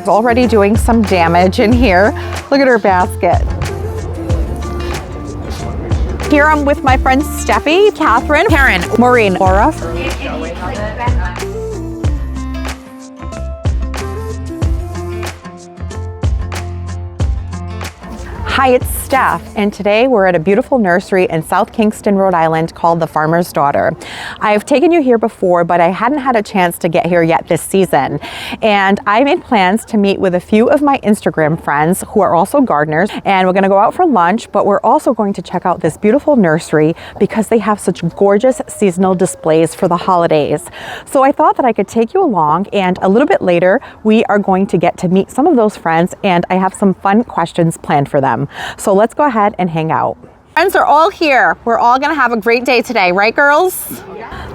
Already doing some damage in here. Look at her basket. Here I'm with my friends Steffi, Catherine, Karen, Maureen, Laura. Hi, it's Steph, and today we're at a beautiful nursery in South Kingston, Rhode Island called The Farmer's Daughter. I've taken you here before, but I hadn't had a chance to get here yet this season. And I made plans to meet with a few of my Instagram friends who are also gardeners, and we're gonna go out for lunch, but we're also going to check out this beautiful nursery because they have such gorgeous seasonal displays for the holidays. So I thought that I could take you along, and a little bit later, we are going to get to meet some of those friends, and I have some fun questions planned for them. So let's go ahead and hang out. Friends are all here. We're all gonna have a great day today, right girls?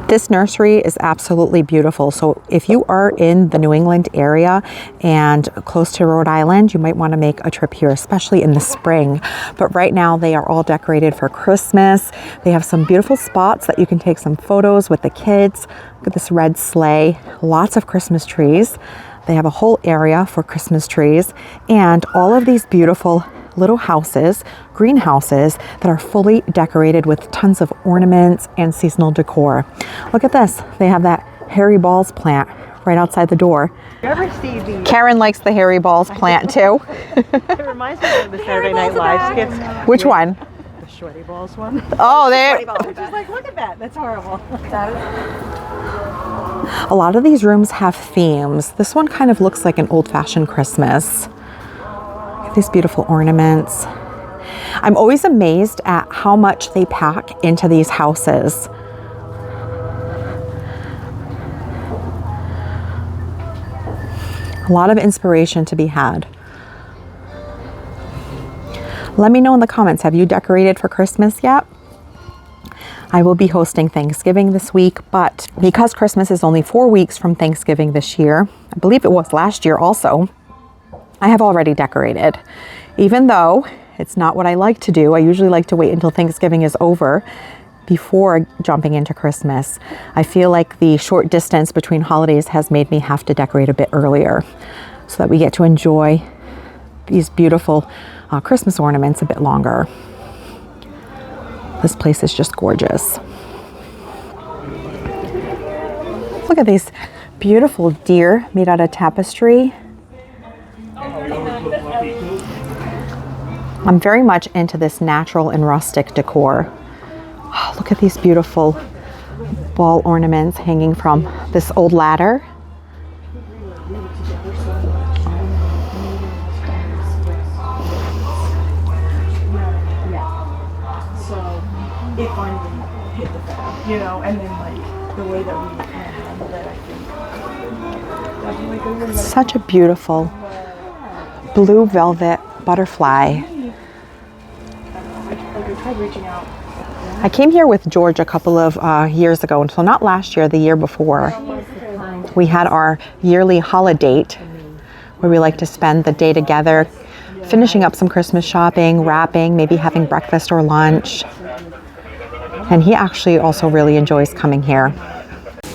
This nursery is absolutely beautiful. So if you are in the New England area and close to Rhode Island, you might wanna make a trip here, especially in the spring. But right now they are all decorated for Christmas. They have some beautiful spots that you can take some photos with the kids. Look at this red sleigh, lots of Christmas trees. They have a whole area for Christmas trees and all of these beautiful little houses, greenhouses that are fully decorated with tons of ornaments and seasonal decor. Look at this. They have that Harry Balls plant right outside the door. You ever see the... Karen likes the Harry Balls plant too. It reminds me of the Saturday Night Live skits. Which one? The Shorty Balls one. Oh, there. Which is like, look at that. That's horrible. A lot of these rooms have themes. This one kind of looks like an old-fashioned Christmas. These beautiful ornaments. I'm always amazed at how much they pack into these houses. A lot of inspiration to be had. Let me know in the comments, have you decorated for Christmas yet? I will be hosting Thanksgiving this week, but because Christmas is only 4 weeks from Thanksgiving this year, I believe it was last year also, I have already decorated. Even though it's not what I like to do, I usually like to wait until Thanksgiving is over before jumping into Christmas. I feel like the short distance between holidays has made me have to decorate a bit earlier so that we get to enjoy these beautiful Christmas ornaments a bit longer. This place is just gorgeous. Look at these beautiful deer made out of tapestry. I'm very much into this natural and rustic decor. Oh, look at these beautiful ball ornaments hanging from this old ladder. So it finally hit the fan, you know, and then like the way that we handled it, I think. Such a beautiful blue velvet butterfly. I came here with George a couple of years ago, and so not last year, the year before. We had our yearly holiday where we like to spend the day together, finishing up some Christmas shopping, wrapping, maybe having breakfast or lunch. And he actually also really enjoys coming here.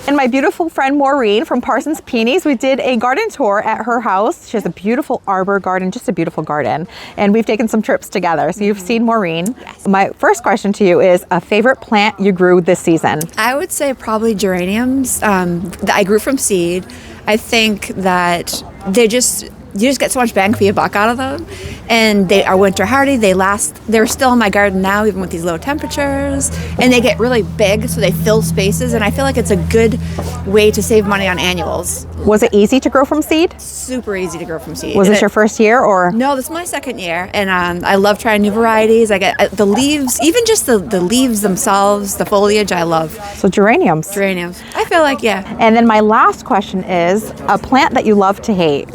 And my beautiful friend Maureen from Parsons Peonies, we did a garden tour at her house. She has a beautiful arbor garden, just a beautiful garden. And we've taken some trips together. So you've seen Maureen. Yes. My first question to you is a favorite plant you grew this season? I would say probably geraniums that I grew from seed. I think that you just get so much bang for your buck out of them, and they are winter hardy. They're still in my garden now, even with these low temperatures, and they get really big, so they fill spaces, and I feel like it's a good way to save money on annuals. Was it easy to grow from seed? Super easy to grow from seed. Was this your first year, or? No, this is my second year, and I love trying new varieties. I get the leaves, even just the leaves themselves, the foliage, I love. So geraniums. Geraniums. I feel like, yeah. And then my last question is a plant that you love to hate.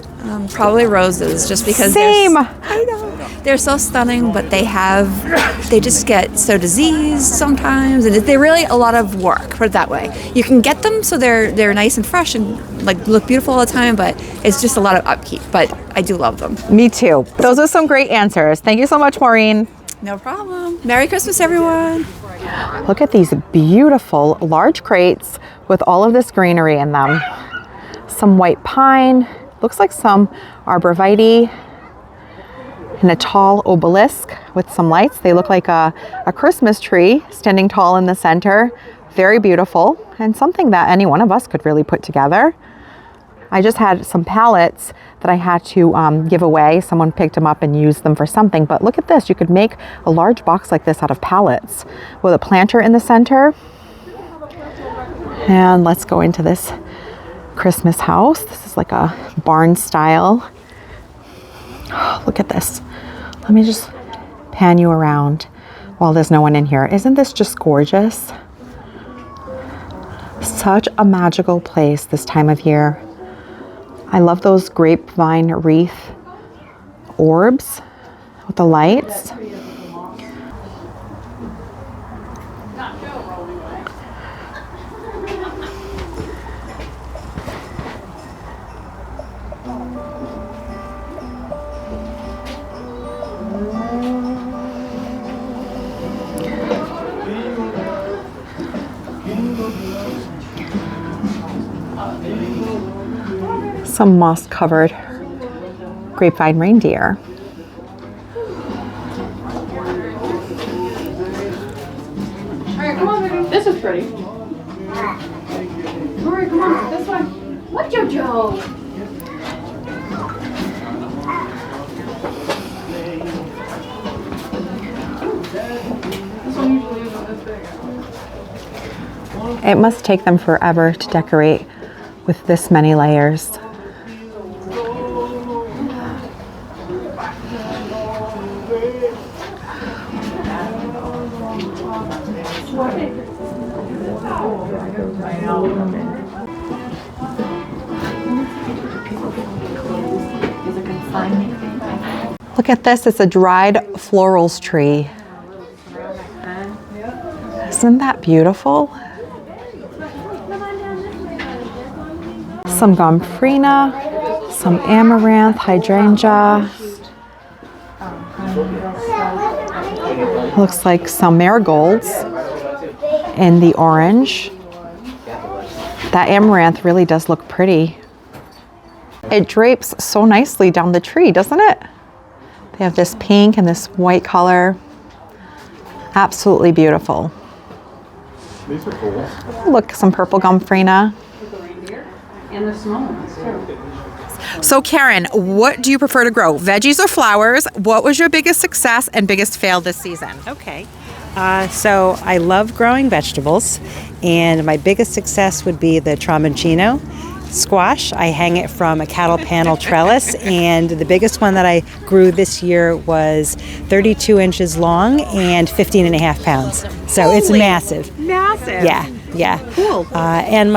Probably roses, just because they're so stunning, but they just get so diseased sometimes, and they're really a lot of work, put it that way. You can get them so they're nice and fresh and like look beautiful all the time, but it's just a lot of upkeep, but I do love them. Me too. Those are some great answers. Thank you so much, Maureen. No problem. Merry Christmas, everyone. Look at these beautiful large crates with all of this greenery in them. Some white pine, Looks like some arborvitae and a tall obelisk with some lights. They look like a Christmas tree standing tall in the center. Very beautiful, and something that any one of us could really put together. I just had some pallets that I had to give away. Someone picked them up and used them for something. But look at this. You could make a large box like this out of pallets with a planter in the center. And let's go into this Christmas house. This is like a barn style. Oh, look at this. Let me just pan you around while there's no one in here. Isn't this just gorgeous? Such a magical place this time of year. I love those grapevine wreath orbs with the lights. Some moss-covered grapevine reindeer. Alright, come on, baby. This is pretty. Alright, come on, this one. What, JoJo? This one usually isn't this big. It must take them forever to decorate with this many layers. Look at this, it's a dried florals tree. Isn't that beautiful? Some gomphrena, some amaranth, hydrangea. Looks like some marigolds in the orange. That amaranth really does look pretty. It drapes so nicely down the tree, doesn't it? They have this pink and this white color. Absolutely beautiful. These are cool. Look, some purple gomphrena. And the small ones too. So Karen, what do you prefer to grow? Veggies or flowers? What was your biggest success and biggest fail this season? Okay. So I love growing vegetables, and my biggest success would be the Tramontino squash. I hang it from a cattle panel trellis, and the biggest one that I grew this year was 32 inches long and 15 and a half pounds. So it's massive. Massive. Yeah. Cool. And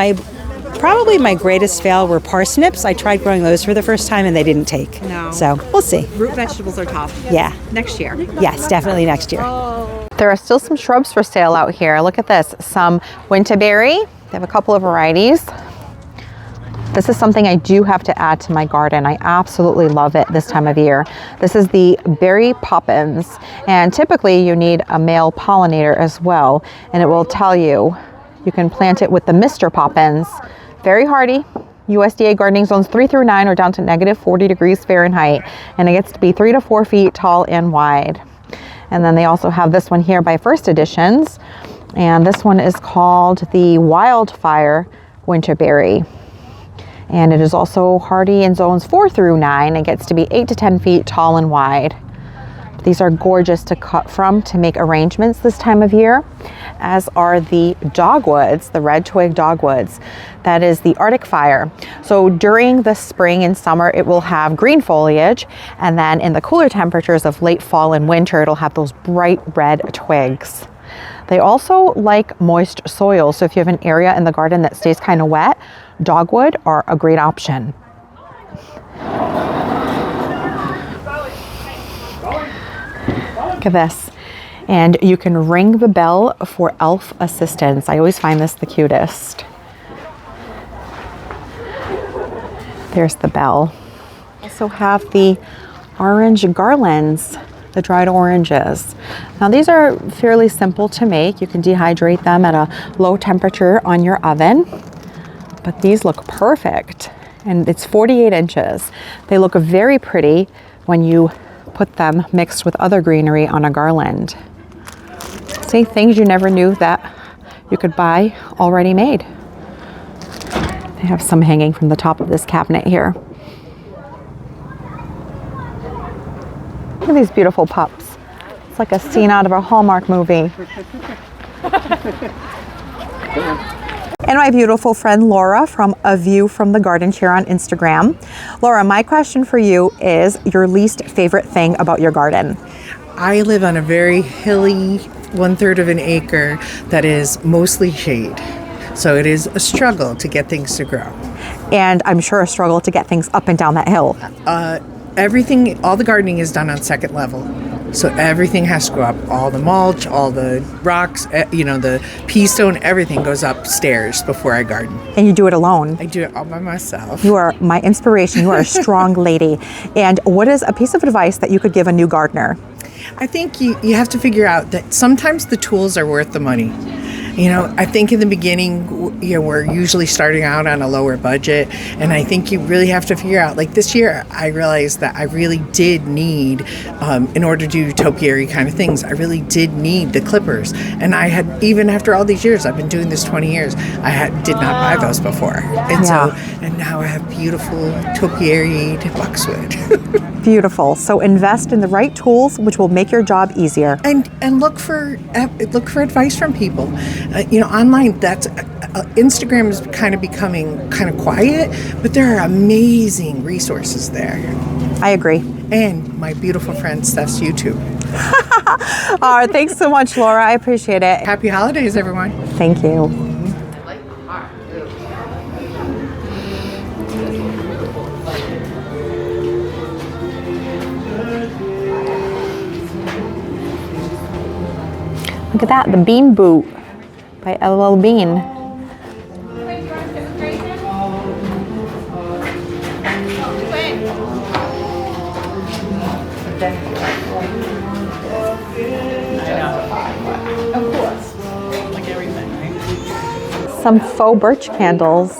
probably my greatest fail were parsnips. I tried growing those for the first time and they didn't take. No. So we'll see. Root vegetables are tough. Yeah. Next year. Yes, definitely next year. There are still some shrubs for sale out here. Look at this. Some winterberry. They have a couple of varieties. This is something I do have to add to my garden. I absolutely love it this time of year. This is the berry poppins, and typically you need a male pollinator as well, and it will tell you you can plant it with the Mr. Poppins. Very hardy. USDA gardening zones 3 through 9 are down to negative 40 degrees Fahrenheit, and it gets to be 3 to 4 feet tall and wide. And then they also have this one here by First Editions, and this one is called the Wildfire Winterberry. And it is also hardy in zones 4 through 9. It gets to be 8 to 10 feet tall and wide. These are gorgeous to cut from to make arrangements this time of year, as are the dogwoods, the red twig dogwoods. That is the Arctic fire. So during the spring and summer, it will have green foliage, and then in the cooler temperatures of late fall and winter, it'll have those bright red twigs. They also like moist soil, so if you have an area in the garden that stays kind of wet, dogwood are a great option. Look at this. And you can ring the bell for elf assistance. I always find this the cutest. There's the bell. Also have the orange garlands, the dried oranges. Now these are fairly simple to make. You can dehydrate them at a low temperature on your oven, but these look perfect. and it's 48 inches. They look very pretty when you put them mixed with other greenery on a garland. See, things you never knew that you could buy already made. They have some hanging from the top of this cabinet here. Look at these beautiful pups. It's like a scene out of a Hallmark movie. And my beautiful friend Laura from A View from the Garden Chair on Instagram. Laura, my question for you is your least favorite thing about your garden. I live on a very hilly 1/3 of an acre that is mostly shade. So it is a struggle to get things to grow. And I'm sure a struggle to get things up and down that hill. Everything, all the gardening is done on second level. So everything has to go up. All the mulch, all the rocks, the pea stone, everything goes upstairs before I garden. And you do it alone. I do it all by myself. You are my inspiration. You are a strong lady. And what is a piece of advice that you could give a new gardener? I think you have to figure out that sometimes the tools are worth the money. I think in the beginning, we're usually starting out on a lower budget, and I think you really have to figure out, like this year, I realized that I really did need, in order to do topiary kind of things, I really did need the clippers. And I had, even after all these years, I've been doing this 20 years, did not buy those before. And now I have beautiful topiaried boxwood. Beautiful. So invest in the right tools, which will make your job easier. And look for advice from people. Online, Instagram is kind of becoming kind of quiet, but there are amazing resources there. I agree. And my beautiful friend Steph's YouTube. All right, thanks so much, Laura. I appreciate it. Happy holidays, everyone. Thank you. Look at that, the Bean Boot by LL Bean. Some faux birch candles.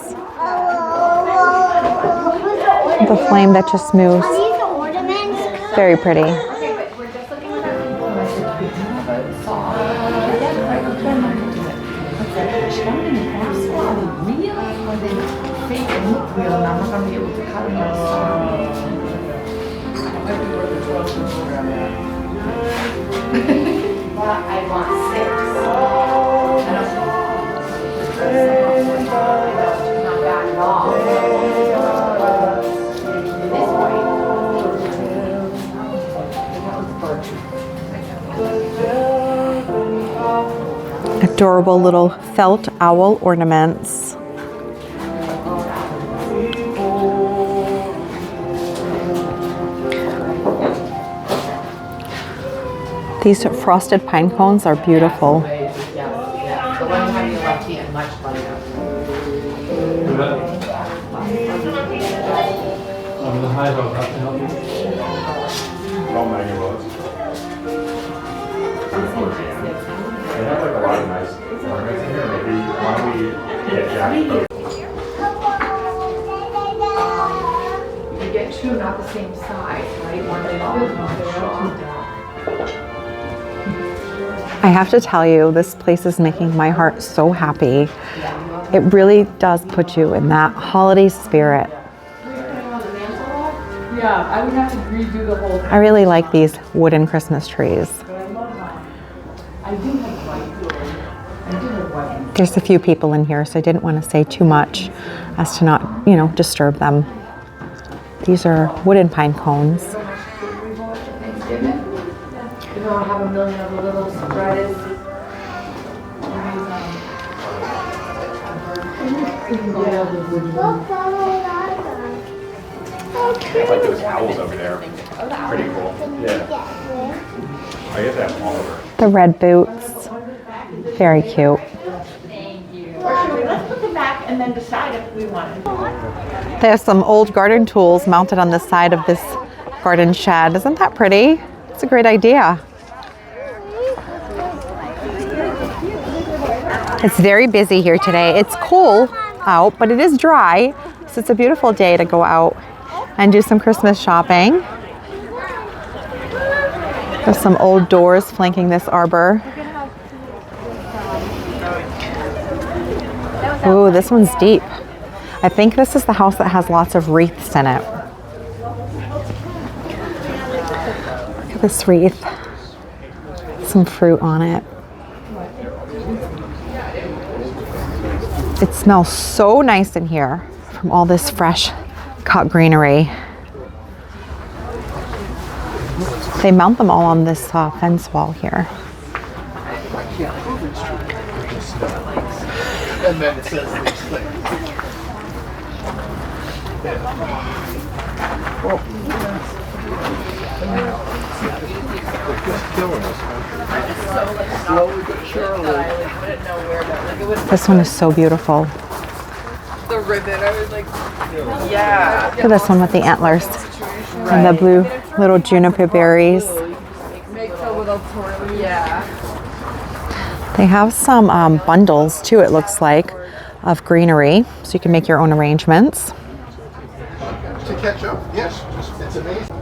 The flame that just moves. Very pretty. Adorable little felt owl ornaments. These frosted pine cones are beautiful. They have like a lot of nice ornaments in here. Maybe why don't we get Jack? You get two not the same size, right? One big, one I have to tell you, this place is making my heart so happy. It really does put you in that holiday spirit. Yeah, I would have to redo the whole thing. I really like these wooden Christmas trees. I do have white. There's a few people in here, so I didn't want to say too much as to not, disturb them. These are wooden pine cones. Thanksgiving. You know, I have a million of the little spreads. I like those owls over there. Pretty cool. Yeah. I get that all over. The red boots. Very cute. Let's put them back and then decide if we want it. There's some old garden tools mounted on the side of this garden shed. Isn't that pretty? It's a great idea. It's very busy here today. It's cool out, but it is dry. This it's a beautiful day to go out and do some Christmas shopping. There's some old doors flanking this arbor. Ooh, this one's deep. I think this is the house that has lots of wreaths in it. Look at this wreath. Some fruit on it. It smells so nice in here from all this fresh cut greenery. They mount them all on this fence wall here. And then it says these things. Slowly but surely. This one is so beautiful. The ribbon, I was like, yeah. Look at this one with the antlers and the blue little juniper berries. Yeah. They have some bundles too, it looks like, of greenery, so you can make your own arrangements. To catch up, yes, it's amazing.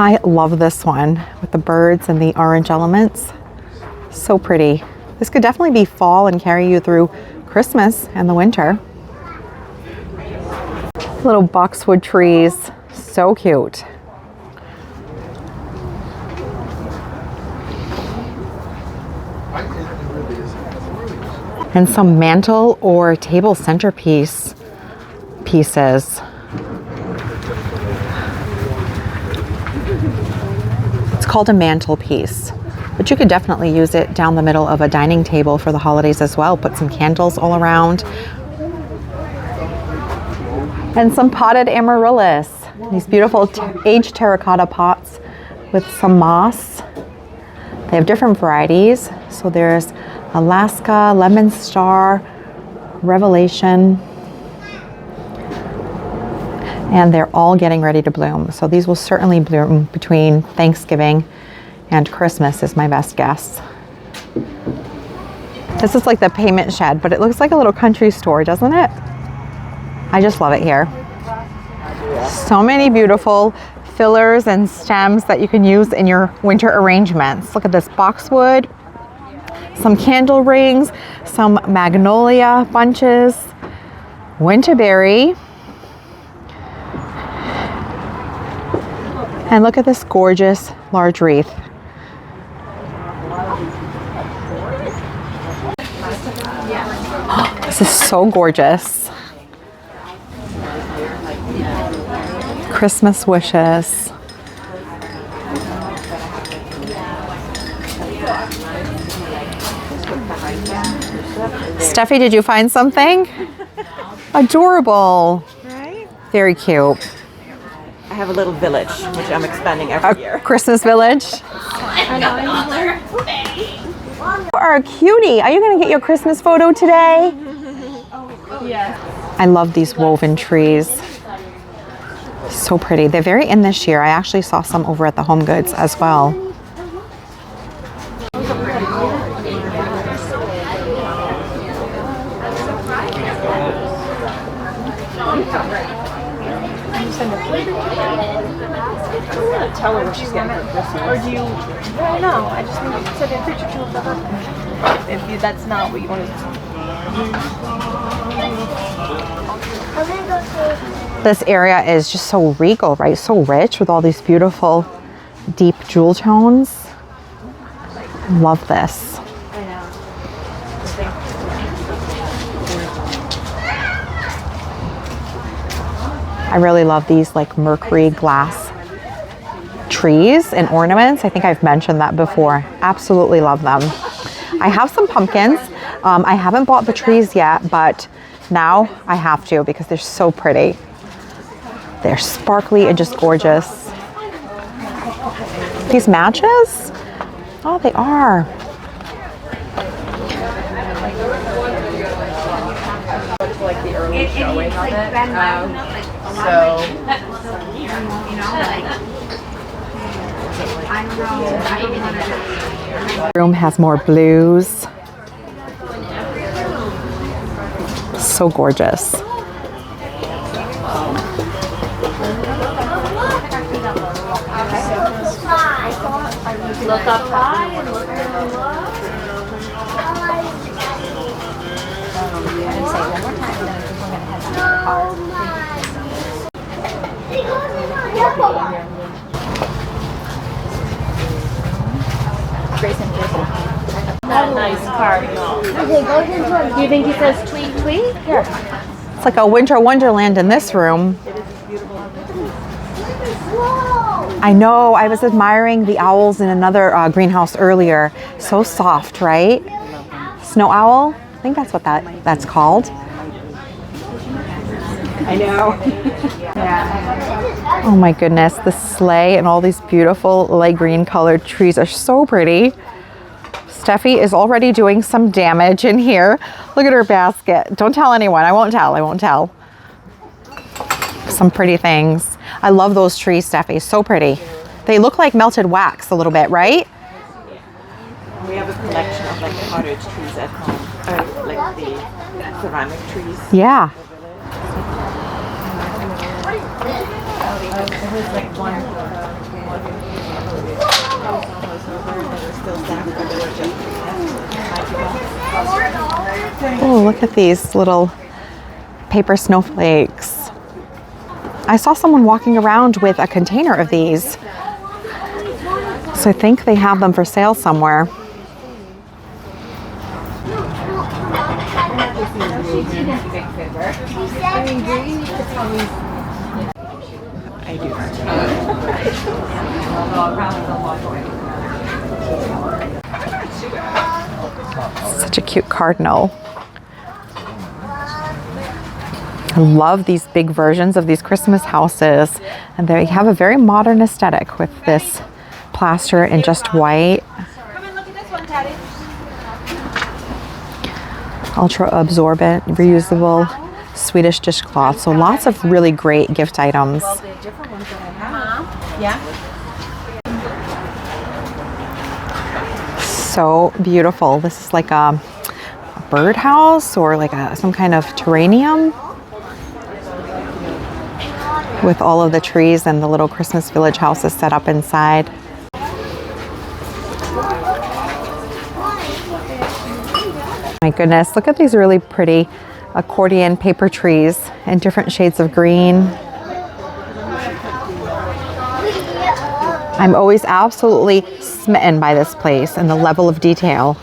I love this one with the birds and the orange elements. So pretty. This could definitely be fall and carry you through Christmas and the winter. Little boxwood trees, so cute. And some mantle or table centerpiece pieces. It's called a mantelpiece, but you could definitely use it down the middle of a dining table for the holidays as well. Put some candles all around. And some potted amaryllis. These beautiful aged terracotta pots with some moss. They have different varieties. So there's Alaska, Lemon Star, Revelation, and they're all getting ready to bloom. So these will certainly bloom between Thanksgiving and Christmas is my best guess. This is like the payment shed, but it looks like a little country store, doesn't it? I just love it here. So many beautiful fillers and stems that you can use in your winter arrangements. Look at this boxwood, some candle rings, some magnolia bunches, winterberry, and look at this gorgeous large wreath. This is so gorgeous. Christmas wishes. Steffi, did you find something? Adorable. Right? Very cute. I have a little village, which I'm expanding every year. Christmas village. You are a cutie. Are you going to get your Christmas photo today? Yeah. I love these woven trees. So pretty. They're very in this year. I actually saw some over at the Home Goods as well. Tell her what she's getting for Christmas. Or do you? I don't know. I just need to send a picture to her. If that's not what you want to. This area is just so regal, right? So rich with all these beautiful, deep jewel tones. Love this. I really love these like mercury glass trees and ornaments. I think I've mentioned that before. Absolutely love them. I have some pumpkins. I haven't bought the trees yet, but now I have to because they're so pretty. They're sparkly and just gorgeous. These matches? Oh, they are. Like the early showing of it. Room has more blues. So gorgeous. Look up high and look down low. That nice cardinal. Do you think he says tweet tweet? Here. It's like a winter wonderland in this room. I know, I was admiring the owls in another greenhouse earlier. So soft, right? Snow owl? I think that's what that's called. I know. Oh my goodness, the sleigh and all these beautiful light green colored trees are so pretty. Stephie is already doing some damage in here. Look at her basket. Don't tell anyone. I won't tell. Some pretty things. I love those trees, Stephie. So pretty. They look like melted wax a little bit, right? We have a collection of like cottage trees at home, like the ceramic trees. Yeah. Oh, look at these little paper snowflakes. I saw someone walking around with a container of these. So I think they have them for sale somewhere. Such a cute cardinal. I love these big versions of these Christmas houses, and they have a very modern aesthetic with this plaster in just white. Come and look at this one, Teddy. Ultra absorbent, reusable Swedish dishcloth. So lots of really great gift items. Yeah. So beautiful. This is like a birdhouse or like some kind of terrarium with all of the trees and the little Christmas village houses set up inside. My goodness, look at these really pretty accordion paper trees in different shades of green. I'm always absolutely smitten by this place and the level of detail.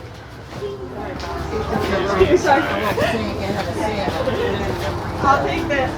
I'll take this.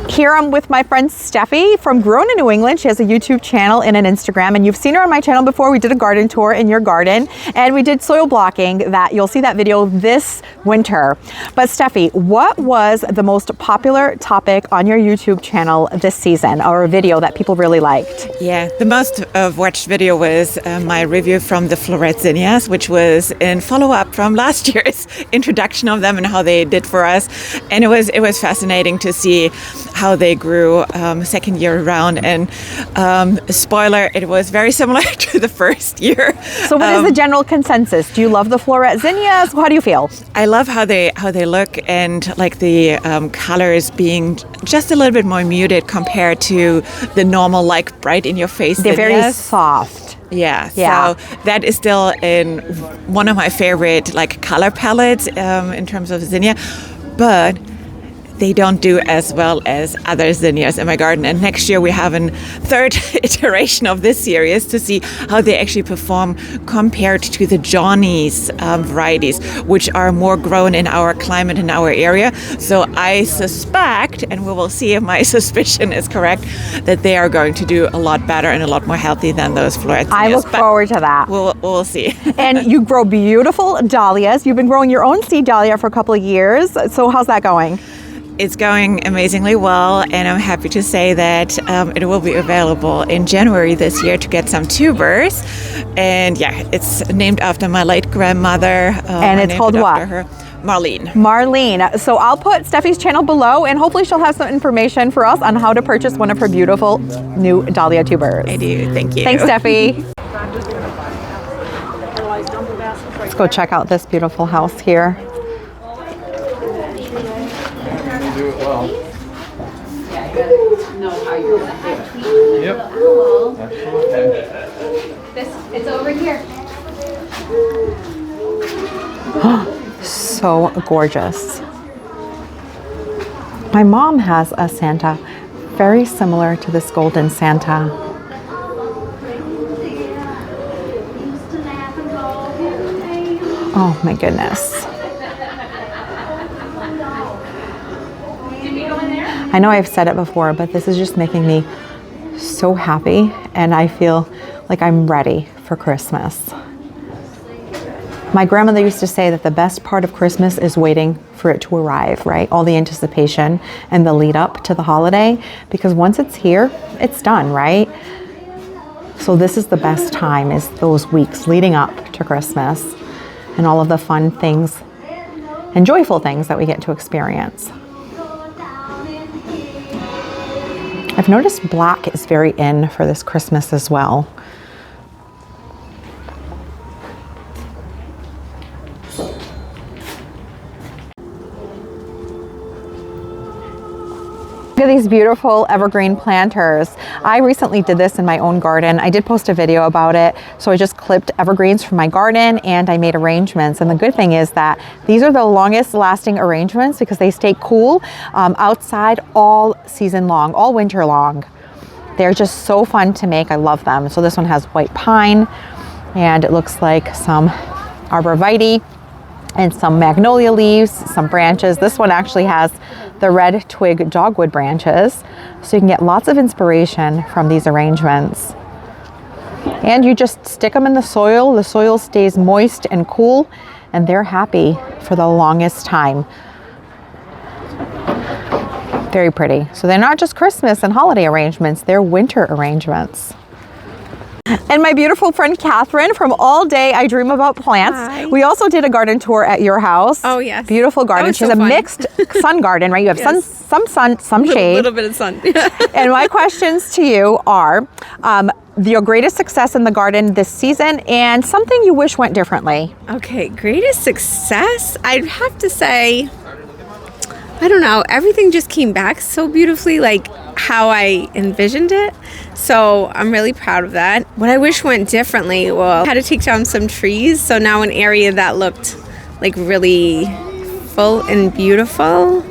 Here I'm with my friend Stephie from Grown in New England. She has a YouTube channel and an Instagram, and you've seen her on my channel before. We did a garden tour in your garden, and we did soil blocking. That you'll see that video this winter. But Stephie, what was the most popular topic on your YouTube channel this season, or a video that people really liked? Yeah, the most watched video was my review from the floret zinnias, which was in follow-up from last year's introduction of them and how they did for us. And it was fascinating to see how they grew second year around. And spoiler, it was very similar to the first year. So what is the general consensus? Do you love the floret zinnias? How do you feel? I love how they look, and like the colors being just a little bit more muted compared to the normal like bright in your face. They're very zinnias. soft. Yeah, Yeah. so that is still in one of my favorite like color palettes in terms of zinnia, but they don't do as well as other zinnias in my garden. And next year we have a third iteration of this series to see how they actually perform compared to the Johnny's varieties, which are more grown in our climate, in our area. So I suspect, and we will see if my suspicion is correct, that they are going to do a lot better and a lot more healthy than those floret zinnias. I look forward to that. We'll see. And you grow beautiful dahlias. You've been growing your own seed dahlia for a couple of years. So how's that going? It's going amazingly well, and I'm happy to say that it will be available in January this year to get some tubers. And yeah, it's named after my late grandmother. And it's called what? Her Marlene. Marlene. So I'll put Steffi's channel below, and hopefully she'll have some information for us on how to purchase one of her beautiful new dahlia tubers. I do. Thank you. Thanks, Steffi. Let's go check out this beautiful house here. Do it well. Yep. Absolutely. It's over here. So gorgeous. My mom has a Santa very similar to this golden Santa. Oh my goodness. I know I've said it before, but this is just making me so happy, and I feel like I'm ready for Christmas. My grandmother used to say that the best part of Christmas is waiting for it to arrive, right? All the anticipation and the lead up to the holiday, because once it's here, it's done, right? So this is the best time, is those weeks leading up to Christmas and all of the fun things and joyful things that we get to experience. I've noticed black is very in for this Christmas as well. Look at these beautiful evergreen planters. I recently did this in my own garden. I did post a video about it. So I just clipped evergreens from my garden and I made arrangements. And the good thing is that these are the longest lasting arrangements because they stay cool outside all season long, all winter long. They're just so fun to make. I love them. So this one has white pine, and it looks like some arborvitae and some magnolia leaves, some branches. This one actually has the red twig dogwood branches. So you can get lots of inspiration from these arrangements. And you just stick them in the soil stays moist and cool, and they're happy for the longest time. Very pretty. So they're not just Christmas and holiday arrangements, they're winter arrangements. And my beautiful friend Catherine from All Day I Dream About Plants. Hi. We also did a garden tour at your house. Oh, yes. Beautiful garden. That was She's so a fun. mixed sun garden, right? You have Yes. some sun, some shade. A little bit of sun. And my questions to you are your greatest success in the garden this season and something you wish went differently. Okay, greatest success? I'd have to say, I don't know, everything just came back so beautifully, like how I envisioned it. So I'm really proud of that. What I wish went differently, well, I had to take down some trees. So now an area that looked like really full and beautiful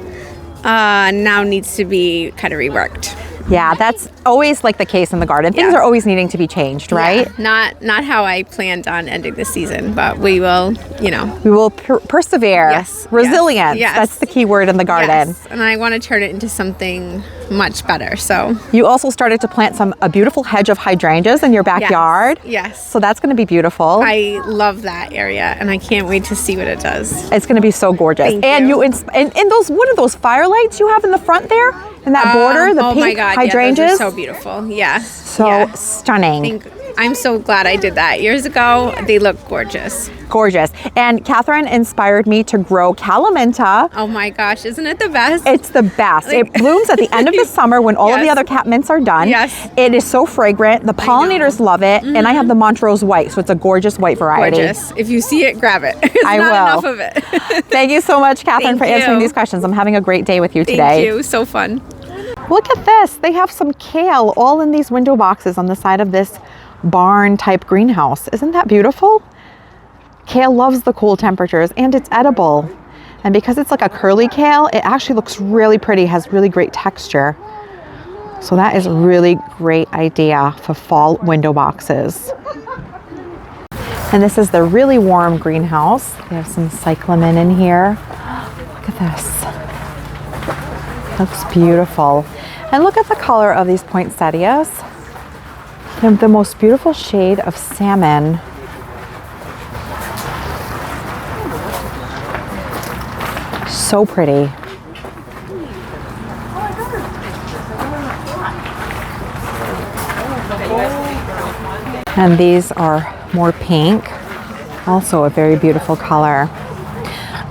now needs to be kind of reworked. Yeah, that's always like the case in the garden. Things Yeah. are always needing to be changed, right? Yeah, not how I planned on ending the season, but we will, We will persevere. Yes, Resilience. yes. That's the key word in the garden. Yes, and I want to turn it into something much better. So You also started to plant a beautiful hedge of hydrangeas in your backyard. Yes. So that's going to be beautiful. I love that area, and I can't wait to see what it does. It's going to be so gorgeous. Thank and you. and those, what are those firelights you have in the front there? In that border, the oh pink my God, hydrangeas. Yeah, those are so beautiful. Yeah. So Yeah. stunning. I'm so glad I did that. Years ago, they look gorgeous. Gorgeous. And Catherine inspired me to grow calamenta. Oh my gosh, isn't it the best? It's the best. It blooms at the end of the summer when all of the Yes. other cat mints are done. Yes. It is so fragrant. The pollinators love it. And I have the Montrose white, so it's a gorgeous white variety. Gorgeous. If you see it, grab it. There's I not will. enough of it. Thank you so much, Catherine, Thank for answering you. these questions. I'm having a great day with you today. Thank you. So fun. Look at this. They have some kale all in these window boxes on the side of this barn type greenhouse. Isn't that beautiful? Kale loves the cool temperatures and it's edible. And because it's like a curly kale, it actually looks really pretty, has really great texture. So that is a really great idea for fall window boxes. And this is the really warm greenhouse. We have some cyclamen in here. Look at this. Looks beautiful. And look at the color of these poinsettias. They have the most beautiful shade of salmon. So pretty. And these are more pink. Also a very beautiful color.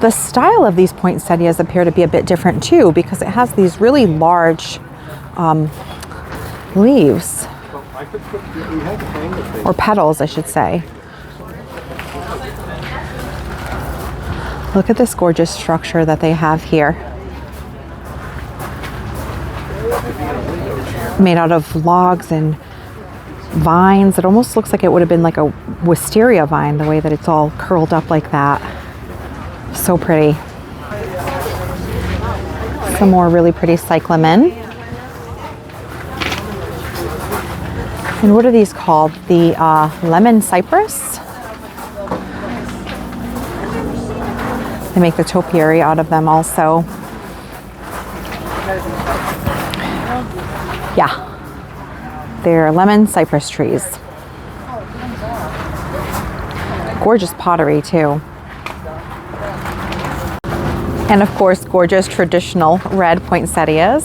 The style of these poinsettias appear to be a bit different too, because it has these really large leaves, or petals, I should say. Look at this gorgeous structure that they have here. Made out of logs and vines. It almost looks like it would have been like a wisteria vine, the way that it's all curled up like that. So pretty. Some more really pretty cyclamen. And what are these called? The lemon cypress. They make the topiary out of them also. Yeah, they're lemon cypress trees. Gorgeous pottery too. And of course, gorgeous traditional red poinsettias.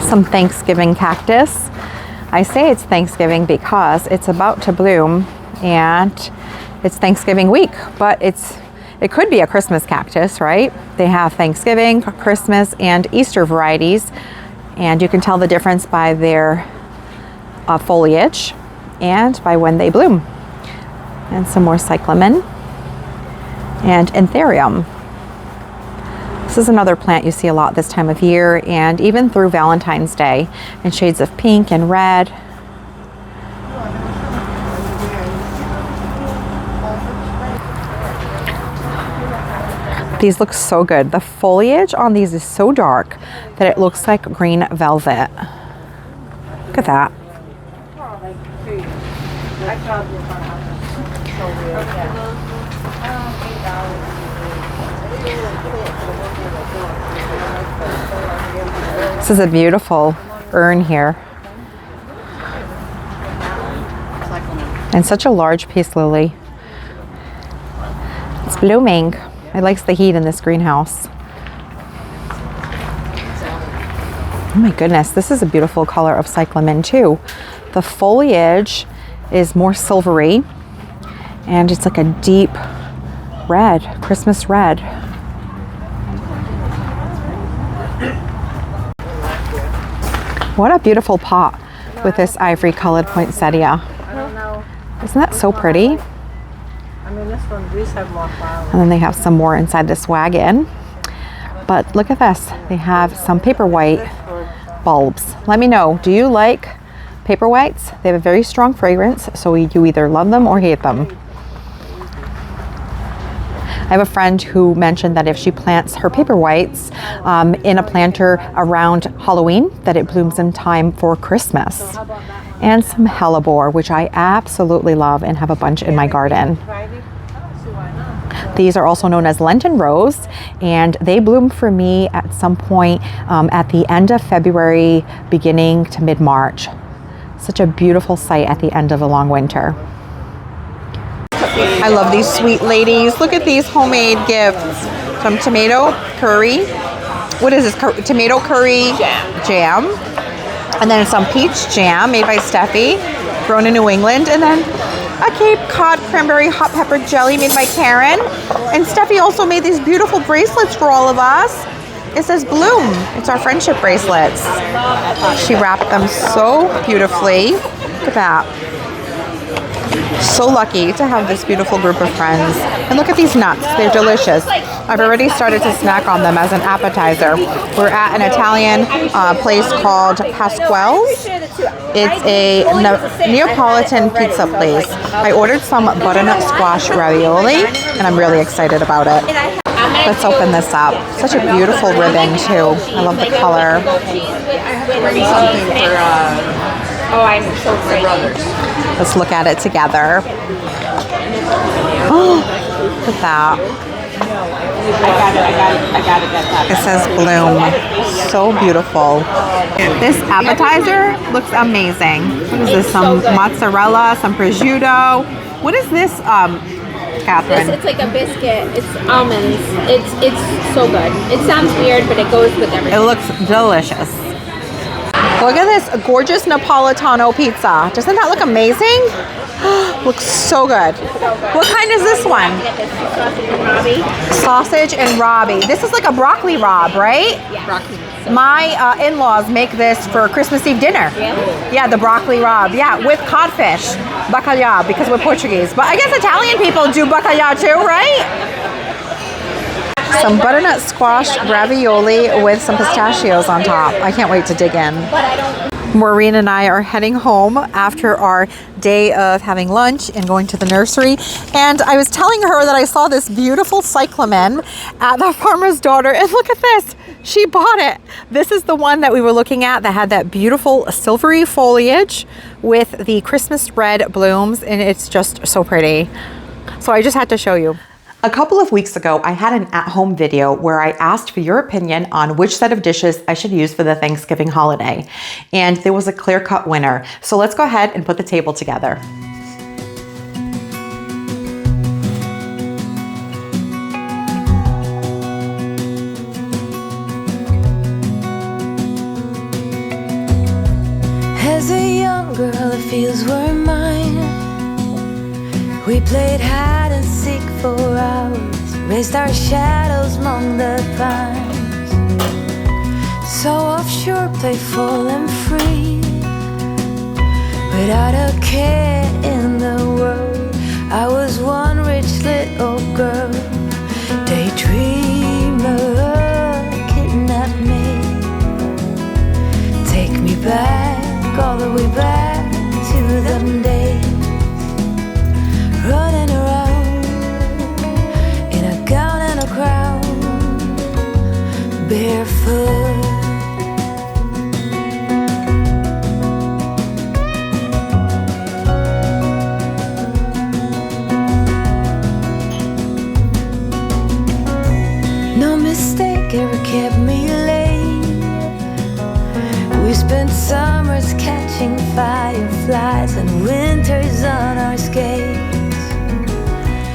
Some Thanksgiving cactus. I say it's Thanksgiving because it's about to bloom and it's Thanksgiving week, but it could be a Christmas cactus, right? They have Thanksgiving, Christmas, and Easter varieties, and you can tell the difference by their foliage and by when they bloom. And some more cyclamen and anthurium. This is another plant you see a lot this time of year, and even through Valentine's Day, in shades of pink and red. These look so good. The foliage on these is so dark that it looks like green velvet. Look at that. This is a beautiful urn here. And such a large peace lily. It's blooming. It likes the heat in this greenhouse. Oh my goodness, this is a beautiful color of cyclamen too. The foliage is more silvery and it's like a deep red, Christmas red. What a beautiful pot with this ivory colored poinsettia. Isn't that so pretty? I mean, this one, these have more flowers. And then they have some more inside this wagon. But look at this. They have some paper white bulbs. Let me know, do you like paper whites? They have a very strong fragrance, so you either love them or hate them. I have a friend who mentioned that if she plants her paper whites in a planter around Halloween, that it blooms in time for Christmas. And some hellebore, which I absolutely love and have a bunch in my garden. These are also known as Lenten rose, and they bloom for me at some point at the end of February, beginning to mid-March. Such a beautiful sight at the end of a long winter. I love these sweet ladies. Look at these homemade gifts. Some tomato curry. What is this? Tomato curry jam. And then some peach jam made by Stephie, grown in New England. And then a Cape Cod cranberry hot pepper jelly made by Karen. And Stephie also made these beautiful bracelets for all of us. It says Bloom. It's our friendship bracelets. She wrapped them so beautifully. Look at that. So lucky to have this beautiful group of friends. And look at these nuts. They're delicious. I've already started to snack on them as an appetizer. We're at an Italian place called Pasquale's. It's a Neapolitan pizza place. I ordered some butternut squash ravioli, and I'm really excited about it. Let's open this up. Such a beautiful ribbon too. I love the color. Oh, I'm so great. Let's look at it together. Oh, look at that. I gotta get that. It says Bloom. So beautiful. This appetizer looks amazing. What is this? Some mozzarella, some prosciutto. What is this, Catherine? It's like a biscuit. It's almonds. It's so good. It sounds weird, but it goes with everything. It looks delicious. Look at this gorgeous Napolitano pizza. Doesn't that look amazing? Looks so good. What kind is this one? Sausage and Robbie. This is like a broccoli rabe, right? Yeah. Broccoli. My in-laws make this for Christmas Eve dinner. Really? Yeah, the broccoli rabe. Yeah, with codfish. Bacalhau, because we're Portuguese. But I guess Italian people do bacalhau too, right? Some butternut squash ravioli with some pistachios on top. I can't wait to dig in. Maureen and I are heading home after our day of having lunch and going to the nursery. And I was telling her that I saw this beautiful cyclamen at the farmer's daughter. And look at this. She bought it. This is the one that we were looking at that had that beautiful silvery foliage with the Christmas red blooms. And it's just so pretty. So I just had to show you. A couple of weeks ago, I had an at-home video where I asked for your opinion on which set of dishes I should use for the Thanksgiving holiday. And there was a clear-cut winner. So let's go ahead and put the table together. As a young girl, the fields were mine. We played hide and seek for hours, raised our shadows among the pines. So offshore, playful and free, without a care in the world. I was one rich little girl, daydreamer, kidnap me. Take me back, all the way back to them days. Running around in a gown and a crown, barefoot. No mistake ever kept me late. We spent summers catching fireflies and winters on our skates.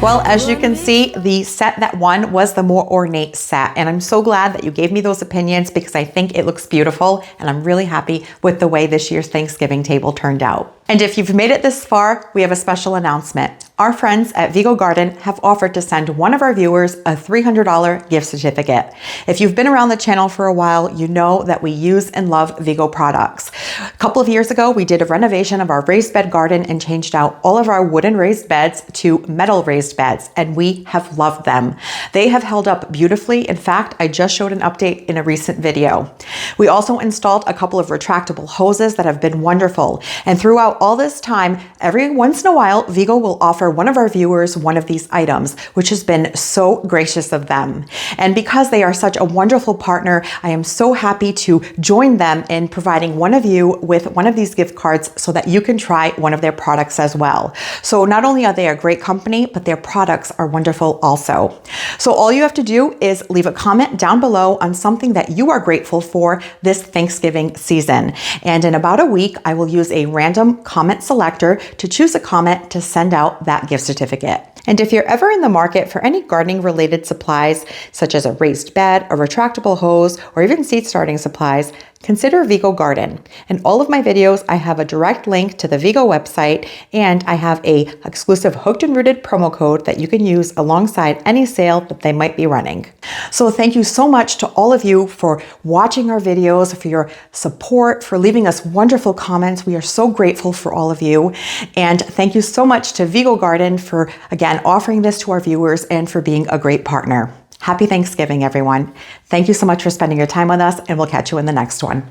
Well, as you can see, the set that won was the more ornate set. And I'm so glad that you gave me those opinions because I think it looks beautiful. And I'm really happy with the way this year's Thanksgiving table turned out. And if you've made it this far, we have a special announcement. Our friends at Vigo Garden have offered to send one of our viewers a $300 gift certificate. If you've been around the channel for a while, you know that we use and love Vigo products. A couple of years ago, we did a renovation of our raised bed garden and changed out all of our wooden raised beds to metal raised beds, and we have loved them. They have held up beautifully. In fact, I just showed an update in a recent video. We also installed a couple of retractable hoses that have been wonderful. And throughout all this time, every once in a while, Vigo will offer one of our viewers one of these items, which has been so gracious of them. And because they are such a wonderful partner, I am so happy to join them in providing one of you with one of these gift cards so that you can try one of their products as well. So not only are they a great company, but their products are wonderful also. So all you have to do is leave a comment down below on something that you are grateful for this Thanksgiving season. And in about a week, I will use a random comment selector to choose a comment to send out that gift certificate. And if you're ever in the market for any gardening related supplies, such as a raised bed, a retractable hose, or even seed starting supplies, consider Vigo Garden. In all of my videos, I have a direct link to the Vigo website, and I have a exclusive Hooked and Rooted promo code that you can use alongside any sale that they might be running. So thank you so much to all of you for watching our videos, for your support, for leaving us wonderful comments. We are so grateful for all of you. And thank you so much to Vigo Garden for, again, offering this to our viewers and for being a great partner. Happy Thanksgiving, everyone. Thank you so much for spending your time with us, and we'll catch you in the next one.